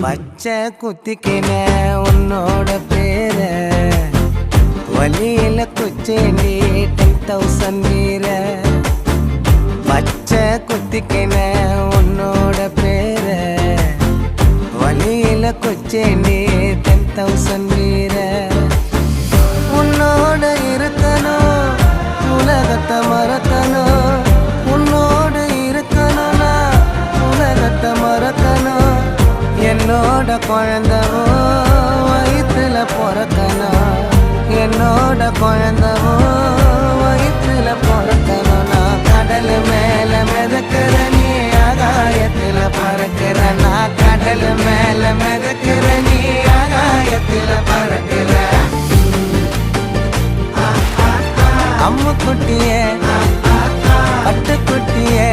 பச்சை குத்திக்கின உன்னோட பேர வலியில குச்சேண்டி 10,000 வீர பச்சை குத்திக்கின உன்னோட பேர வலியில குச்சேண்டி 10,000 வீர உன்னோட இருக்கணும் உலகத்தை மறக்கணும் உன்னோட இருக்கணும்னா உலகத்தை மறக்கணும் என்னோட குழந்தவோ வயிற்றுல பிறக்கணும் என்னோட குழந்தவோ வயிற்றுல பிறக்கணும் நான் கடல் மேல மிதக்கிற நீ ஆகாயத்துல பறக்கிற நான் கடல் மேல மிதக்கிற நீ ஆகாயத்துல பறக்கிற அம்மு குட்டியே பட்டு குட்டியே